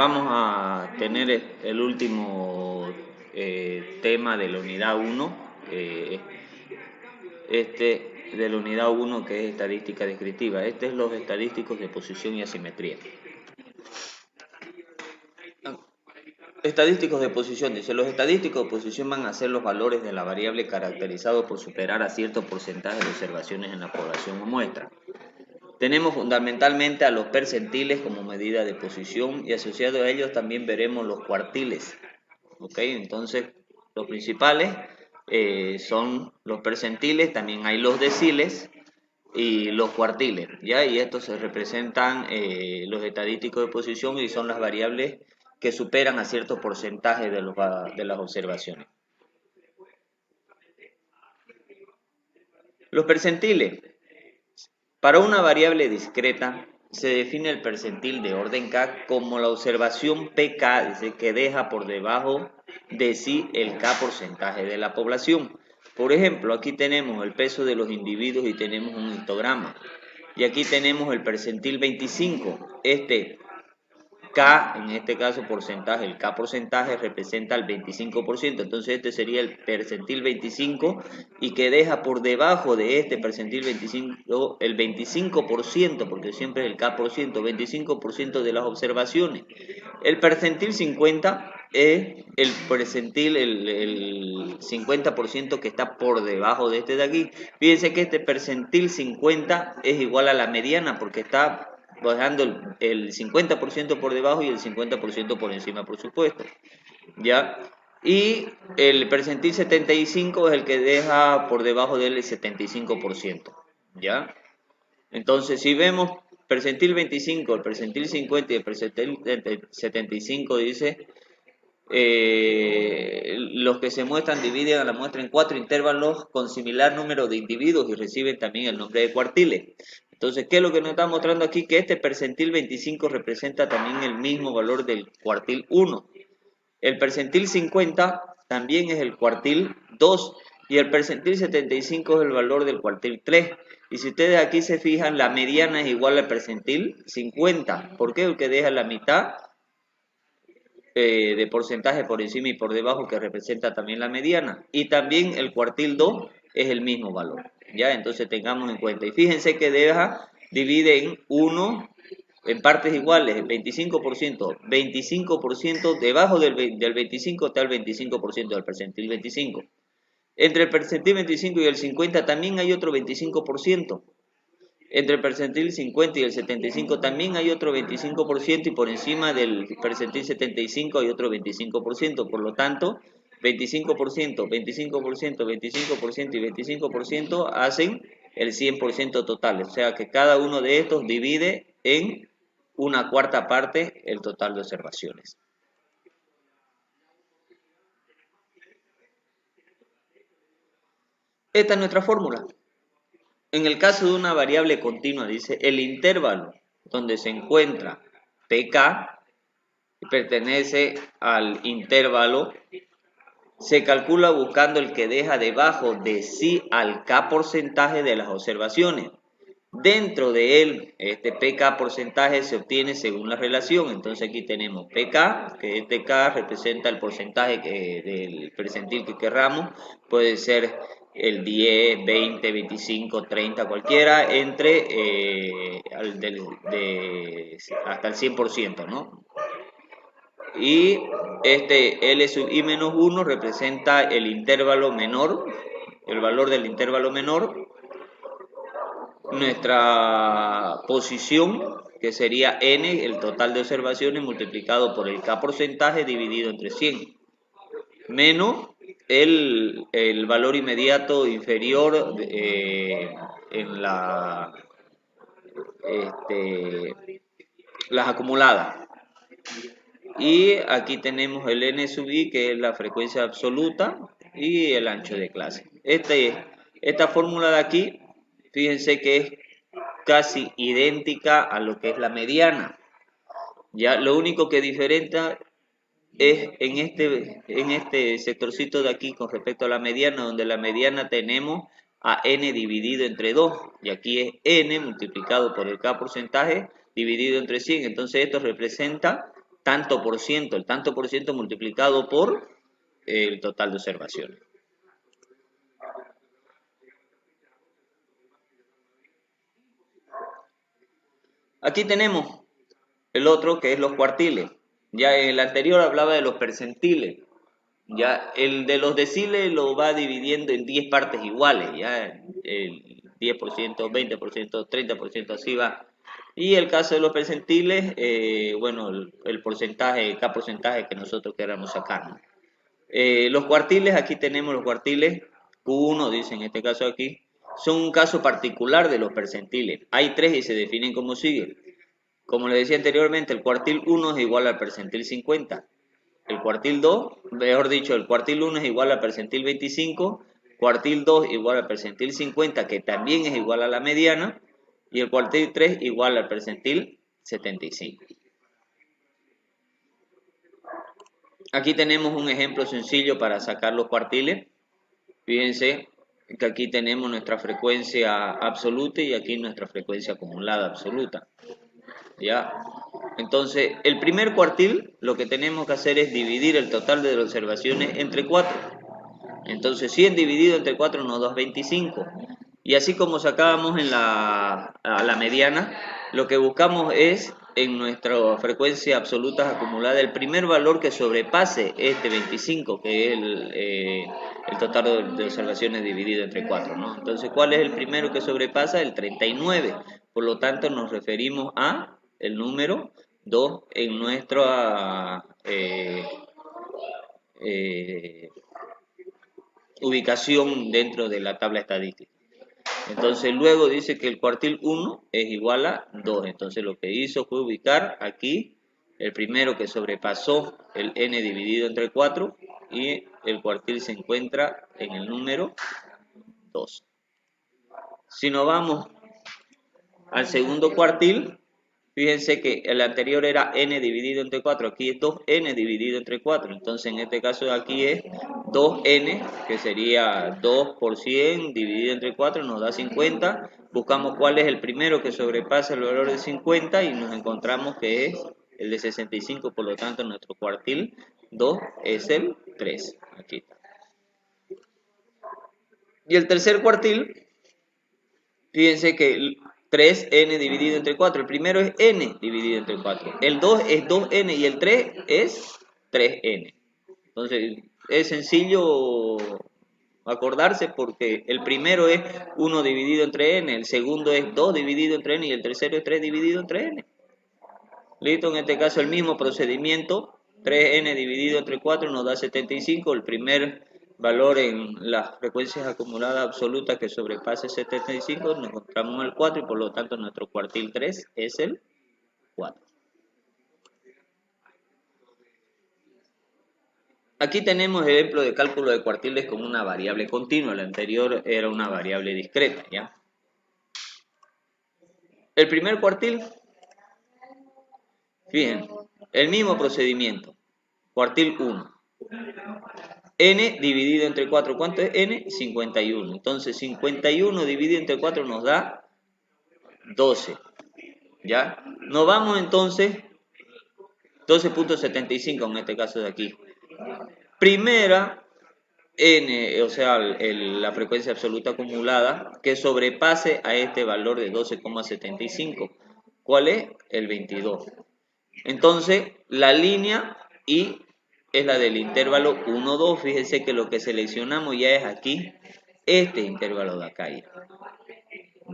Vamos a tener el último tema de la unidad 1, de la unidad 1 que es estadística descriptiva. Este es los estadísticos de posición y asimetría. Estadísticos de posición, dice, los estadísticos de posición van a ser los valores de la variable caracterizados por superar a cierto porcentaje de observaciones en la población o muestra. Tenemos fundamentalmente a los percentiles como medida de posición y asociado a ellos también veremos los cuartiles. ¿Ok? Entonces, los principales son los percentiles, también hay los deciles y los cuartiles, ¿ya? Y estos se representan los estadísticos de posición y son las variables que superan a cierto porcentaje de las observaciones. Los percentiles. Para una variable discreta, se define el percentil de orden K como la observación PK que deja por debajo de sí el K porcentaje de la población. Por ejemplo, aquí tenemos el peso de los individuos y tenemos un histograma. Y aquí tenemos el percentil 25. Este K, en este caso porcentaje, el K porcentaje representa el 25%, entonces este sería el percentil 25 y que deja por debajo de este percentil 25 el 25%, porque siempre es el K por ciento, 25% de las observaciones. El percentil 50 es el percentil, el 50% que está por debajo de este de aquí. Fíjense que este percentil 50 es igual a la mediana porque está dejando el 50% por debajo y el 50% por encima, por supuesto, ¿ya? Y el percentil 75 es el que deja por debajo del 75%, ¿ya? Entonces, si vemos percentil 25, el percentil 50 y el percentil 75, dice, los que se muestran dividen a la muestra en 4 intervalos con similar número de individuos y reciben también el nombre de cuartiles. Entonces, ¿qué es lo que nos está mostrando aquí? Que este percentil 25 representa también el mismo valor del cuartil 1. El percentil 50 también es el cuartil 2 y el percentil 75 es el valor del cuartil 3. Y si ustedes aquí se fijan, la mediana es igual al percentil 50. ¿Por qué? Porque deja la mitad de porcentaje por encima y por debajo que representa también la mediana. Y también el cuartil 2 es el mismo valor. ¿Ya? Entonces tengamos en cuenta. Y fíjense que divide en 1 en partes iguales, el 25%. 25% debajo del 25 está el 25% del percentil 25. Entre el percentil 25 y el 50 también hay otro 25%. Entre el percentil 50 y el 75 también hay otro 25% y por encima del percentil 75 hay otro 25%. Por lo tanto, 25%, 25%, 25% y 25% hacen el 100% total. O sea que cada uno de estos divide en una cuarta parte el total de observaciones. Esta es nuestra fórmula. En el caso de una variable continua, dice, el intervalo donde se encuentra PK pertenece al intervalo, se calcula buscando el que deja debajo de sí al K porcentaje de las observaciones. Dentro de él, este PK porcentaje se obtiene según la relación. Entonces aquí tenemos PK, que este K representa el porcentaje del percentil que querramos. Puede ser el 10, 20, 25, 30, cualquiera, hasta el 100%, ¿no? Y este L sub I menos 1 representa el intervalo menor, el valor del intervalo menor. Nuestra posición, que sería N, el total de observaciones, multiplicado por el K porcentaje dividido entre 100, menos el valor inmediato inferior en las acumuladas. Y aquí tenemos el N sub I, que es la frecuencia absoluta, y el ancho de clase. Esta fórmula de aquí, fíjense que es casi idéntica a lo que es la mediana. Ya lo único que diferencia es en este sectorcito de aquí con respecto a la mediana, donde la mediana tenemos a n dividido entre 2 y aquí es n multiplicado por el k porcentaje dividido entre 100. Entonces esto representa tanto por ciento, el tanto por ciento multiplicado por el total de observaciones. Aquí tenemos el otro que es los cuartiles. Ya en el anterior hablaba de los percentiles. Ya el de los deciles lo va dividiendo en 10 partes iguales. Ya el 10%, 20%, 30%, así va. Y el caso de los percentiles, bueno, el porcentaje, cada porcentaje que nosotros queramos sacar, ¿no? Los cuartiles, aquí tenemos los cuartiles, Q1 dice en este caso aquí, son un caso particular de los percentiles. Hay tres y se definen como sigue. Como les decía anteriormente, el cuartil 1 es igual al percentil 50. El cuartil 2, mejor dicho, el cuartil 1 es igual al percentil 25, cuartil 2 igual al percentil 50, que también es igual a la mediana, y el cuartil 3 igual al percentil 75. Aquí tenemos un ejemplo sencillo para sacar los cuartiles. Fíjense que aquí tenemos nuestra frecuencia absoluta y aquí nuestra frecuencia acumulada absoluta. ¿Ya? Entonces, el primer cuartil lo que tenemos que hacer es dividir el total de las observaciones entre 4. Entonces, 100 dividido entre 4 nos da 25. Y así como sacábamos a la mediana, lo que buscamos es en nuestra frecuencia absoluta acumulada el primer valor que sobrepase este 25, que es el total de observaciones dividido entre 4, ¿no? Entonces, ¿cuál es el primero que sobrepasa? El 39. Por lo tanto, nos referimos a el número 2 en nuestra eh, ubicación dentro de la tabla estadística. Entonces luego dice que el cuartil 1 es igual a 2. Entonces lo que hizo fue ubicar aquí el primero que sobrepasó el n dividido entre 4 y el cuartil se encuentra en el número 2. Si nos vamos al segundo cuartil, fíjense que el anterior era n dividido entre 4, aquí es 2n dividido entre 4, entonces en este caso aquí es 2n, que sería 2 por 100 dividido entre 4, nos da 50, buscamos cuál es el primero que sobrepasa el valor de 50 y nos encontramos que es el de 65, por lo tanto nuestro cuartil 2 es el 3, aquí está. Y el tercer cuartil, fíjense que 3n dividido entre 4. El primero es n dividido entre 4. El 2 es 2n y el 3 es 3n. Entonces, es sencillo acordarse porque el primero es 1 dividido entre n, el segundo es 2 dividido entre n y el tercero es 3 dividido entre n. Listo, en este caso el mismo procedimiento, 3n dividido entre 4 nos da 75, el primer valor en las frecuencias acumuladas absolutas que sobrepase 75, nos encontramos en el 4 y por lo tanto nuestro cuartil 3 es el 4. Aquí tenemos el ejemplo de cálculo de cuartiles con una variable continua, la anterior era una variable discreta, ¿ya? El primer cuartil, fíjense, el mismo procedimiento, cuartil 1. N dividido entre 4, ¿cuánto es n? 51. Entonces 51 dividido entre 4 nos da 12. ¿Ya? Nos vamos entonces 12.75 en este caso de aquí. Primera n, o sea, la frecuencia absoluta acumulada que sobrepase a este valor de 12,75. ¿Cuál es? El 22. Entonces, la línea I es la del intervalo 1, 2. Fíjense que lo que seleccionamos ya es aquí, este intervalo de acá.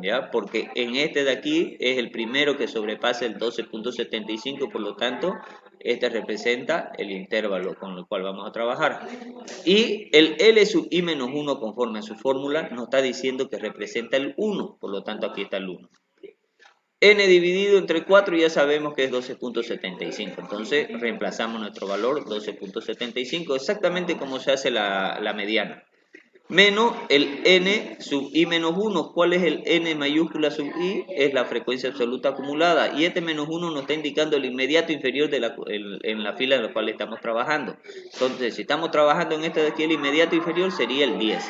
¿Ya? Porque en este de aquí es el primero que sobrepasa el 12.75, por lo tanto, este representa el intervalo con el cual vamos a trabajar. Y el L sub I menos 1, conforme a su fórmula, nos está diciendo que representa el 1, por lo tanto aquí está el 1. N dividido entre 4 ya sabemos que es 12.75, entonces reemplazamos nuestro valor 12.75, exactamente como se hace la mediana. Menos el n sub i menos 1. ¿Cuál es el n mayúscula sub i? Es la frecuencia absoluta acumulada. Y este menos 1 nos está indicando el inmediato inferior en la fila en la cual estamos trabajando. Entonces, si estamos trabajando en este de aquí, el inmediato inferior sería el 10.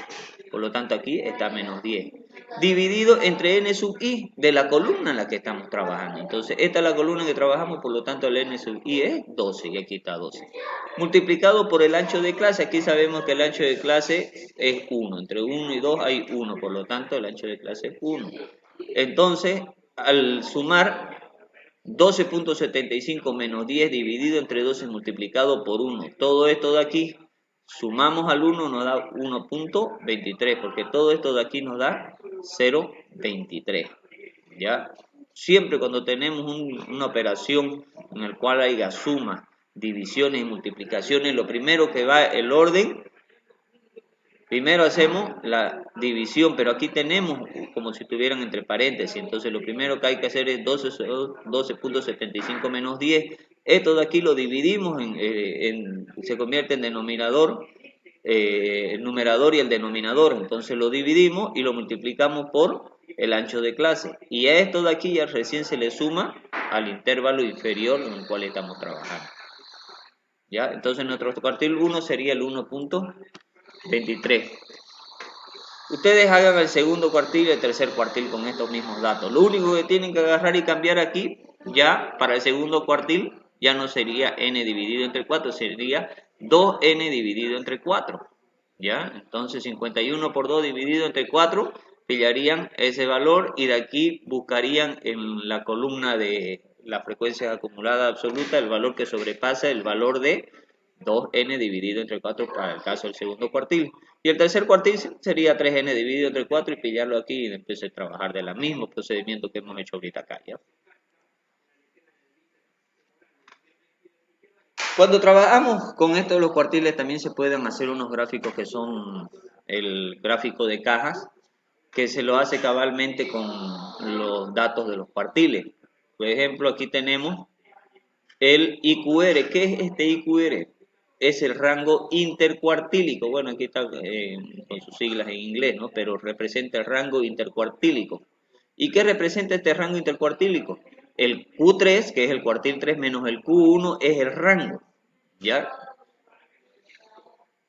Por lo tanto, aquí está menos 10. dividido entre n sub i de la columna en la que estamos trabajando. Entonces, esta es la columna que trabajamos, por lo tanto el n sub i es 12, y aquí está 12. Multiplicado por el ancho de clase, aquí sabemos que el ancho de clase es 1, entre 1 y 2 hay 1, por lo tanto el ancho de clase es 1. Entonces, al sumar 12.75 menos 10 dividido entre 12 multiplicado por 1, todo esto de aquí, sumamos al 1 nos da 1.23, porque todo esto de aquí nos da 0.23, ¿ya? Siempre cuando tenemos una operación en la cual haya sumas, divisiones y multiplicaciones, lo primero que va el orden. Primero hacemos la división, pero aquí tenemos como si estuvieran entre paréntesis. Entonces lo primero que hay que hacer es 12.75 menos 10. Esto de aquí lo dividimos, se convierte en denominador, el numerador y el denominador. Entonces lo dividimos y lo multiplicamos por el ancho de clase. Y a esto de aquí ya recién se le suma al intervalo inferior en el cual estamos trabajando. ¿Ya? Entonces nuestro cuartil 1 sería el 1.23. Ustedes hagan el segundo cuartil y el tercer cuartil con estos mismos datos. Lo único que tienen que agarrar y cambiar aquí, ya para el segundo cuartil, ya no sería n dividido entre 4, sería 2n dividido entre 4. ¿Ya? Entonces 51 por 2 dividido entre 4, pillarían ese valor y de aquí buscarían en la columna de la frecuencia acumulada absoluta el valor que sobrepasa el valor de 2n dividido entre 4 para el caso del segundo cuartil. Y el tercer cuartil sería 3n dividido entre 4 y pillarlo aquí y después de trabajar del mismo procedimiento que hemos hecho ahorita acá, ¿ya? Cuando trabajamos con esto de los cuartiles también se pueden hacer unos gráficos que son el gráfico de cajas, que se lo hace cabalmente con los datos de los cuartiles. Por ejemplo, aquí tenemos el IQR. ¿Qué es este IQR? Es el rango intercuartílico. Bueno, aquí está con sus siglas en inglés, ¿no? Pero representa el rango intercuartílico. ¿Y qué representa este rango intercuartílico? El Q3, que es el cuartil 3 menos el Q1, es el rango, ¿ya?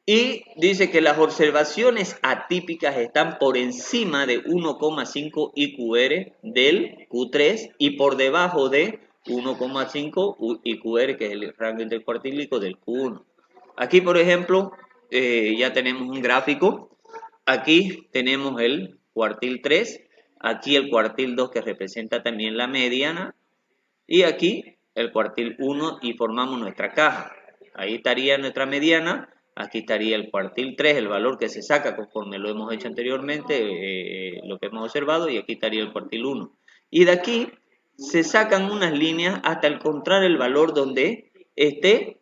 Y dice que las observaciones atípicas están por encima de 1,5 IQR del Q3 y por debajo de 1,5 IQR, que es el rango intercuartílico del Q1. Aquí, por ejemplo, ya tenemos un gráfico. Aquí tenemos el cuartil 3, aquí el cuartil 2 que representa también la mediana, y aquí el cuartil 1 y formamos nuestra caja. Ahí estaría nuestra mediana, aquí estaría el cuartil 3, el valor que se saca conforme lo hemos hecho anteriormente, lo que hemos observado, y aquí estaría el cuartil 1. Y de aquí se sacan unas líneas hasta encontrar el valor donde esté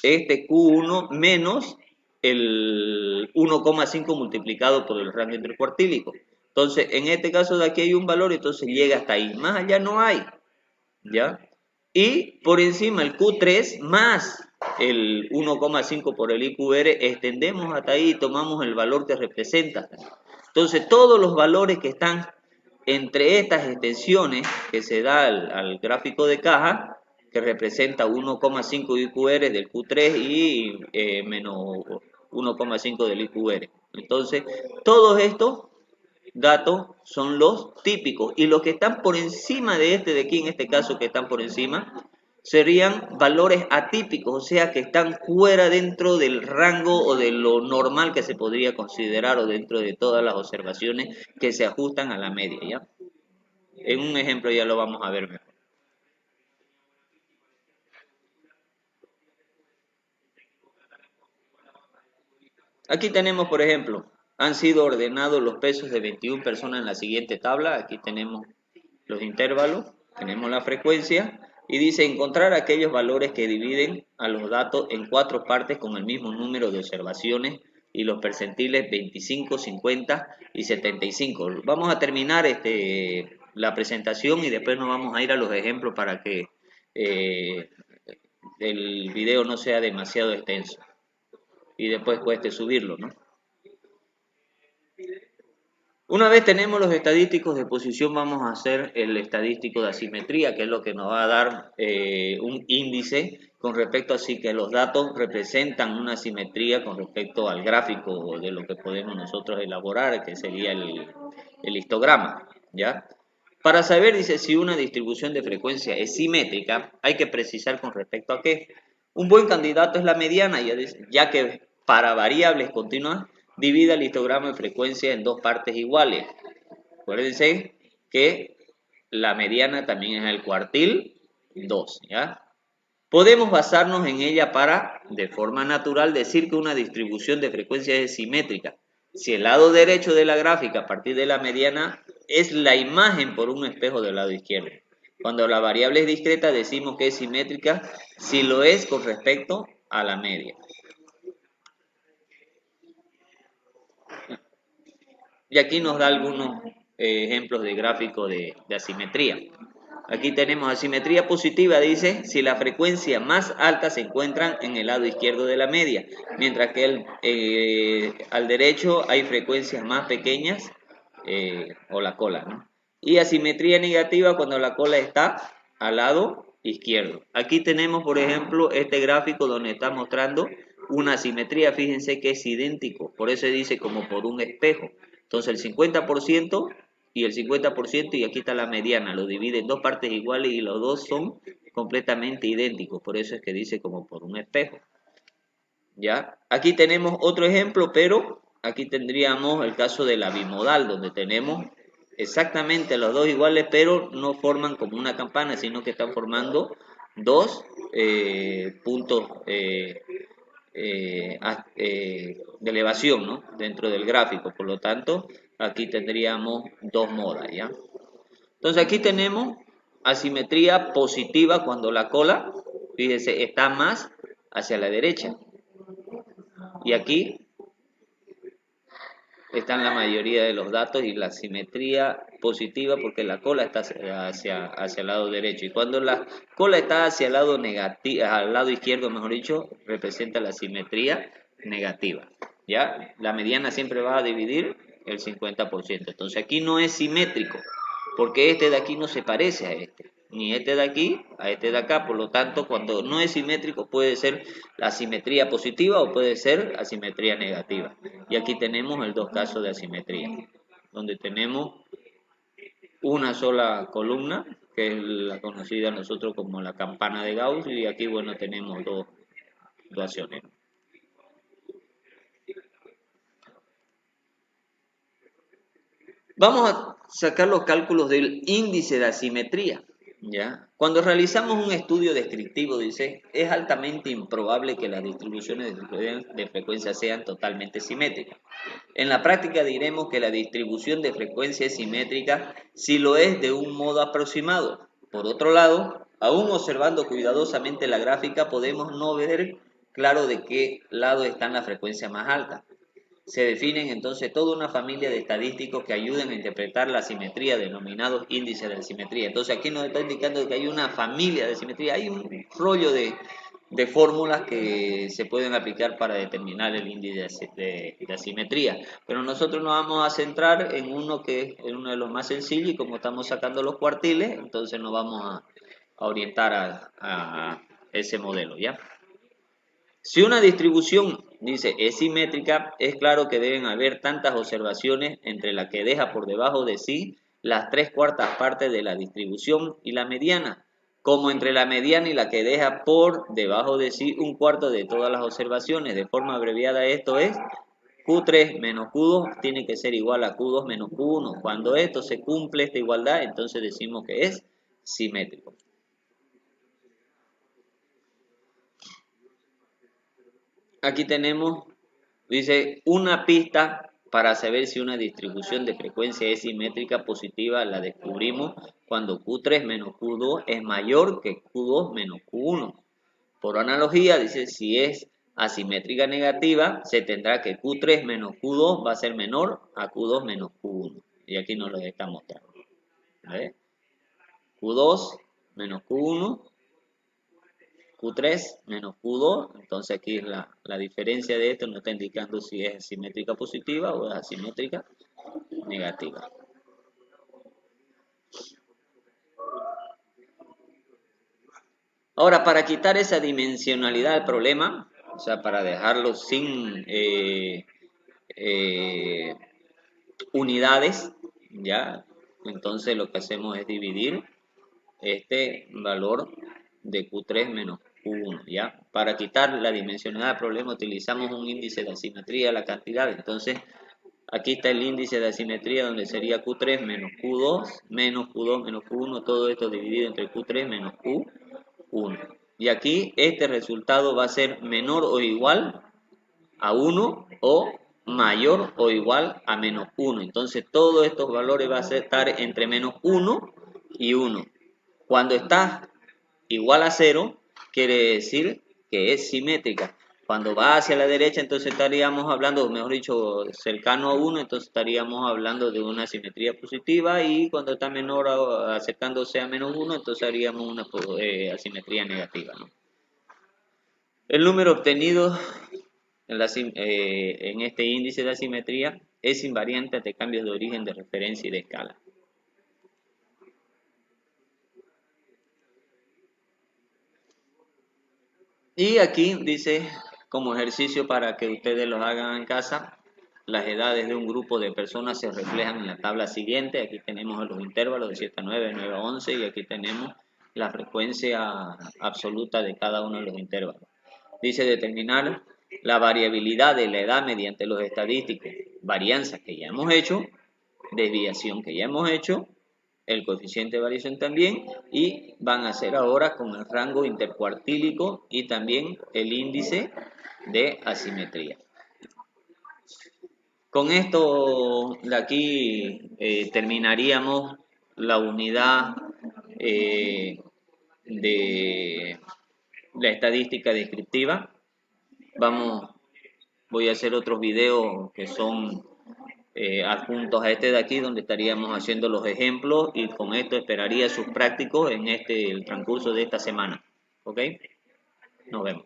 este Q1 menos el 1,5 multiplicado por el rango intercuartílico. Entonces, en este caso de aquí hay un valor, entonces llega hasta ahí. Más allá no hay, ¿ya? Y por encima el Q3 más el 1,5 por el IQR, extendemos hasta ahí y tomamos el valor que representa. Entonces, todos los valores que están entre estas extensiones que se da al gráfico de caja, que representa 1,5 IQR del Q3 y menos 1,5 del IQR. Entonces, todos estos datos son los típicos y los que están por encima de este de aquí, en este caso que están por encima, serían valores atípicos, o sea que están fuera dentro del rango o de lo normal que se podría considerar o dentro de todas las observaciones que se ajustan a la media, ¿ya? En un ejemplo ya lo vamos a ver mejor. Aquí tenemos, por ejemplo, han sido ordenados los pesos de 21 personas en la siguiente tabla. Aquí tenemos los intervalos, tenemos la frecuencia y dice encontrar aquellos valores que dividen a los datos en 4 partes con el mismo número de observaciones y los percentiles 25, 50 y 75. Vamos a terminar la presentación y después nos vamos a ir a los ejemplos para que eh, el video no sea demasiado extenso y después cueste subirlo, ¿no? Una vez tenemos los estadísticos de posición, vamos a hacer el estadístico de asimetría, que es lo que nos va a dar un índice con respecto a si que los datos representan una asimetría con respecto al gráfico de lo que podemos nosotros elaborar, que sería el histograma, ¿ya? Para saber, dice, si una distribución de frecuencia es simétrica, hay que precisar con respecto a qué. Un buen candidato es la mediana, ya que para variables continuas divide el histograma de frecuencia en dos partes iguales. Acuérdense que la mediana también es el cuartil 2, ¿ya? Podemos basarnos en ella para, de forma natural, decir que una distribución de frecuencia es simétrica. Si el lado derecho de la gráfica a partir de la mediana es la imagen por un espejo del lado izquierdo. Cuando la variable es discreta decimos que es simétrica si lo es con respecto a la media. Y aquí nos da algunos ejemplos de gráfico de asimetría. Aquí tenemos asimetría positiva, dice, si la frecuencia más alta se encuentra en el lado izquierdo de la media, mientras que al derecho hay frecuencias más pequeñas, o la cola, ¿no? Y asimetría negativa cuando la cola está al lado izquierdo. Aquí tenemos, por ejemplo, este gráfico donde está mostrando una asimetría, fíjense que es idéntico, por eso dice como por un espejo. Entonces el 50% y el 50% y aquí está la mediana, lo divide en dos partes iguales y los dos son completamente idénticos, por eso es que dice como por un espejo. ¿Ya? Aquí tenemos otro ejemplo, pero aquí tendríamos el caso de la bimodal, donde tenemos exactamente los dos iguales, pero no forman como una campana, sino que están formando dos puntos de elevación, ¿no? Dentro del gráfico. Por lo tanto, aquí tendríamos dos modas, ¿ya? Entonces aquí tenemos asimetría positiva cuando la cola, fíjese, está más hacia la derecha. Y aquí están la mayoría de los datos y la simetría positiva porque la cola está hacia el lado derecho. Y cuando la cola está hacia el lado negativo, al lado izquierdo, mejor dicho, representa la simetría negativa. ¿Ya? La mediana siempre va a dividir el 50%. Entonces aquí no es simétrico, porque este de aquí no se parece a este, ni este de aquí a este de acá. Por lo tanto, cuando no es simétrico puede ser asimetría positiva o puede ser asimetría negativa. Y aquí tenemos el dos casos de asimetría, donde tenemos una sola columna, que es la conocida nosotros como la campana de Gauss, y aquí, bueno, tenemos dos acciones. Vamos a sacar los cálculos del índice de asimetría. ¿Ya? Cuando realizamos un estudio descriptivo, dice, es altamente improbable que las distribuciones de frecuencia sean totalmente simétricas. En la práctica diremos que la distribución de frecuencia es simétrica si lo es de un modo aproximado. Por otro lado, aún observando cuidadosamente la gráfica, podemos no ver claro de qué lado están las frecuencias más altas. Se definen entonces toda una familia de estadísticos que ayudan a interpretar la simetría, denominados índices de simetría. Entonces aquí nos está indicando que hay una familia de simetría, hay un rollo de fórmulas que se pueden aplicar para determinar el índice de asimetría. Pero nosotros nos vamos a centrar en uno que es uno de los más sencillos y como estamos sacando los cuartiles, entonces nos vamos a orientar a ese modelo, ¿ya? Si una distribución, dice, es simétrica, es claro que deben haber tantas observaciones entre la que deja por debajo de sí las 3/4 partes de la distribución y la mediana, como entre la mediana y la que deja por debajo de sí un cuarto de todas las observaciones. De forma abreviada esto es Q3 menos Q2 tiene que ser igual a Q2 menos Q1. Cuando esto se cumple, esta igualdad, entonces decimos que es simétrico. Aquí tenemos, dice, una pista para saber si una distribución de frecuencia es simétrica positiva la descubrimos cuando Q3 menos Q2 es mayor que Q2 menos Q1. Por analogía, dice, si es asimétrica negativa, se tendrá que Q3 menos Q2 va a ser menor a Q2 menos Q1. Y aquí nos lo está mostrando. ¿Vale? Q2 menos Q1 Q3 menos Q2, entonces aquí la diferencia de esto nos está indicando si es simétrica positiva o es asimétrica negativa. Ahora, para quitar esa dimensionalidad del problema, o sea, para dejarlo sin eh, unidades, ¿ya? Entonces lo que hacemos es dividir este valor de Q3 menos Q1, ¿ya? Para quitar la dimensionalidad del problema utilizamos un índice de asimetría de la cantidad. Entonces, aquí está el índice de asimetría donde sería Q3 menos Q2 menos Q2 menos Q1, todo esto dividido entre Q3 menos Q1. Y aquí este resultado va a ser menor o igual a 1 o mayor o igual a menos 1. Entonces todos estos valores van a estar entre menos 1 y 1. Cuando está igual a 0, quiere decir que es simétrica. Cuando va hacia la derecha, entonces estaríamos hablando, mejor dicho, cercano a 1, entonces estaríamos hablando de una simetría positiva, y cuando está menor acercándose a menos 1, entonces haríamos una asimetría negativa, ¿no? El número obtenido en este índice de asimetría es invariante ante cambios de origen, de referencia y de escala. Y aquí dice, como ejercicio para que ustedes los hagan en casa, las edades de un grupo de personas se reflejan en la tabla siguiente. Aquí tenemos los intervalos de 7 a 9, de 9 a 11, y aquí tenemos la frecuencia absoluta de cada uno de los intervalos. Dice determinar la variabilidad de la edad mediante los estadísticos, varianzas que ya hemos hecho, desviación que ya hemos hecho, el coeficiente de variación también, y van a hacer ahora con el rango intercuartílico y también el índice de asimetría. Con esto de aquí terminaríamos la unidad de la estadística descriptiva. Voy a hacer otros videos que son adjuntos a este de aquí, donde estaríamos haciendo los ejemplos, y con esto esperaría sus prácticos en el transcurso de esta semana. ¿Ok? Nos vemos.